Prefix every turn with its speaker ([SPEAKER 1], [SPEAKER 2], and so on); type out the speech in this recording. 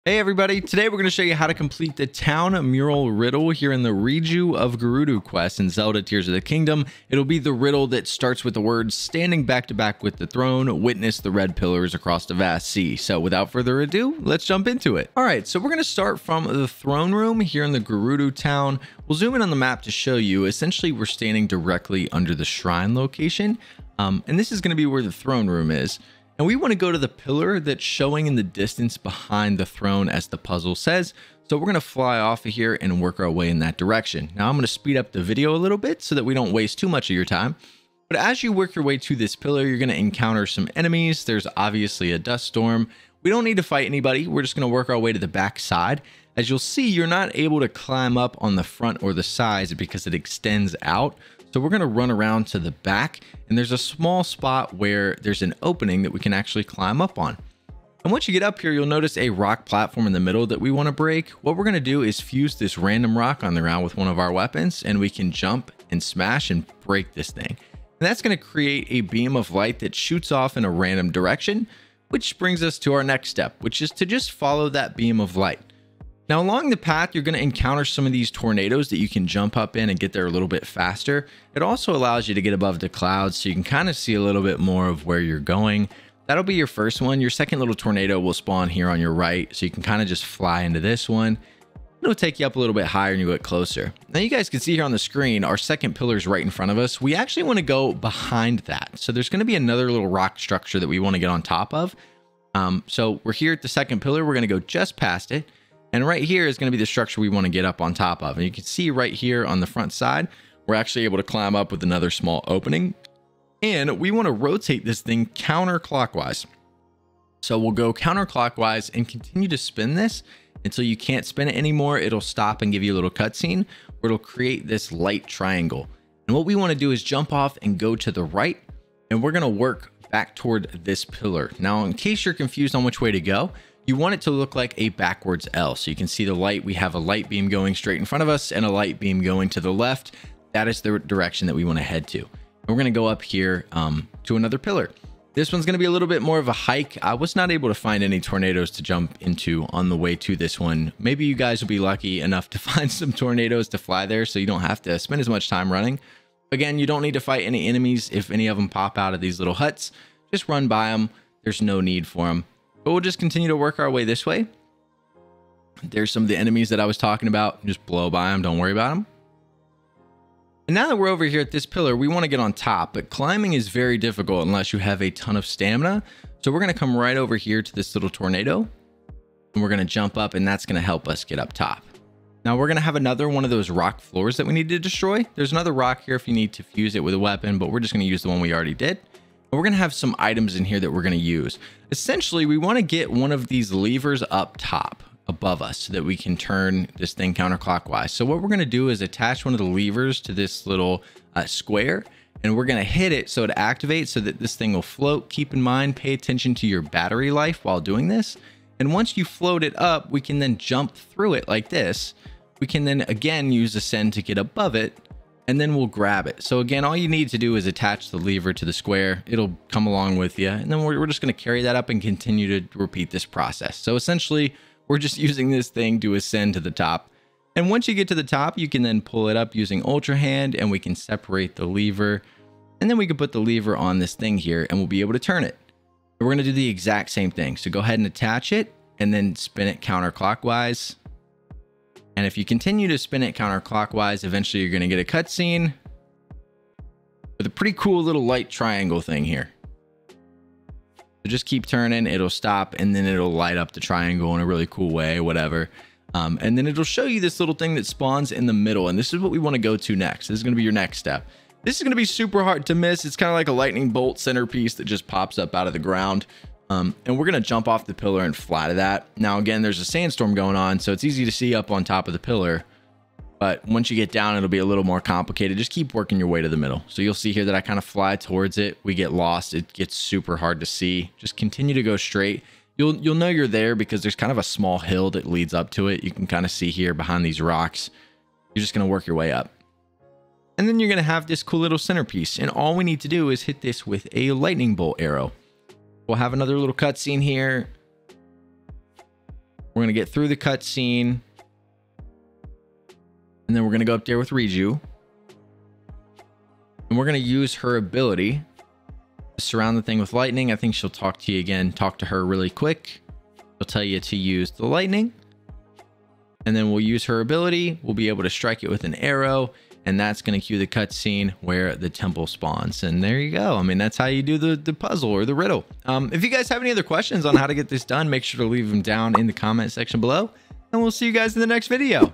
[SPEAKER 1] Hey everybody, today we're going to show you how to complete the town mural riddle here in the Reju of Gerudo quest in Zelda Tears of the Kingdom. It'll be the riddle that starts with the words, standing back to back with the throne, witness the red pillars across the vast sea. So without further ado, let's jump into it. Alright, so we're going to start from the throne room here in the Gerudo town. We'll zoom in on the map to show you. Essentially, we're standing directly under the shrine location. And this is going to be where the throne room is. And we want to go to the pillar that's showing in the distance behind the throne as the puzzle says. So we're going to fly off of here and work our way in that direction. Now I'm going to speed up the video a little bit so that we don't waste too much of your time. But as you work your way to this pillar, you're going to encounter some enemies. There's obviously a dust storm. We don't need to fight anybody. We're just going to work our way to the back side. As you'll see, you're not able to climb up on the front or the sides because it extends out. So we're going to run around to the back, and there's a small spot where there's an opening that we can actually climb up on. And once you get up here, you'll notice a rock platform in the middle that we want to break. What we're going to do is fuse this random rock on the ground with one of our weapons, and we can jump and smash and break this thing. And that's going to create a beam of light that shoots off in a random direction, which brings us to our next step, which is to just follow that beam of light. Now along the path, you're going to encounter some of these tornadoes that you can jump up in and get there a little bit faster. It also allows you to get above the clouds so you can kind of see a little bit more of where you're going. That'll be your first one. Your second little tornado will spawn here on your right, so you can kind of just fly into this one. It'll take you up a little bit higher and you get closer. Now you guys can see here on the screen, our second pillar is right in front of us. We actually want to go behind that. So there's going to be another little rock structure that we want to get on top of. So we're here at the second pillar. We're going to go just past it. And right here is going to be the structure we want to get up on top of. And you can see right here on the front side, we're actually able to climb up with another small opening. And we want to rotate this thing counterclockwise. So we'll go counterclockwise and continue to spin this until you can't spin it anymore. It'll stop and give you a little cutscene where it'll create this light triangle. And what we want to do is jump off and go to the right. And we're going to work back toward this pillar. Now, in case you're confused on which way to go, you want it to look like a backwards L. So you can see the light. We have a light beam going straight in front of us and a light beam going to the left. That is the direction that we want to head to. And we're going to go up here to another pillar. This one's going to be a little bit more of a hike. I was not able to find any tornadoes to jump into on the way to this one. Maybe you guys will be lucky enough to find some tornadoes to fly there so you don't have to spend as much time running. Again, you don't need to fight any enemies. If any of them pop out of these little huts, just run by them. There's no need for them. But we'll just continue to work our way this way. There's some of the enemies that I was talking about. Just blow by them. Don't worry about them. And now that we're over here at this pillar, we want to get on top. But climbing is very difficult unless you have a ton of stamina. So we're going to come right over here to this little tornado. And we're going to jump up, and that's going to help us get up top. Now we're going to have another one of those rock floors that we need to destroy. There's another rock here if you need to fuse it with a weapon. But we're just going to use the one we already did. And we're going to have some items in here that we're going to use. Essentially, we want to get one of these levers up top above us so that we can turn this thing counterclockwise. So what we're going to do is attach one of the levers to this little square, and we're going to hit it so it activates so that this thing will float. Keep in mind, pay attention to your battery life while doing this. And once you float it up, we can then jump through it like this. We can then again use Ascend to get above it. And then we'll grab it. So again, all you need to do is attach the lever to the square. It'll come along with you. And then we're just going to carry that up and continue to repeat this process. So essentially, we're just using this thing to ascend to the top. And once you get to the top, you can then pull it up using Ultra Hand, and we can separate the lever. And then we can put the lever on this thing here, and we'll be able to turn it. We're going to do the exact same thing. So go ahead and attach it, and then spin it counterclockwise. And if you continue to spin it counterclockwise, eventually you're going to get a cutscene with a pretty cool little light triangle thing here. So just keep turning, it'll stop, and then it'll light up the triangle in a really cool way, whatever. And then it'll show you this little thing that spawns in the middle. And this is what we want to go to next. This is going to be your next step. This is going to be super hard to miss. It's kind of like a lightning bolt centerpiece that just pops up out of the ground. And we're going to jump off the pillar and fly to that. Now, again, there's a sandstorm going on, so it's easy to see up on top of the pillar. But once you get down, it'll be a little more complicated. Just keep working your way to the middle. So you'll see here that I kind of fly towards it. We get lost. It gets super hard to see. Just continue to go straight. You'll know you're there because there's kind of a small hill that leads up to it. You can kind of see here behind these rocks. You're just going to work your way up. And then you're going to have this cool little centerpiece. And all we need to do is hit this with a lightning bolt arrow. We'll have another little cutscene here. We're going to get through the cutscene. And then we're going to go up there with Riju. And we're going to use her ability to surround the thing with lightning. I think she'll talk to you again. Talk to her really quick. She'll tell you to use the lightning. And then we'll use her ability. We'll be able to strike it with an arrow. And that's going to cue the cutscene where the temple spawns. And there you go. I mean, that's how you do the puzzle or the riddle. If you guys have any other questions on how to get this done, make sure to leave them down in the comment section below. And we'll see you guys in the next video.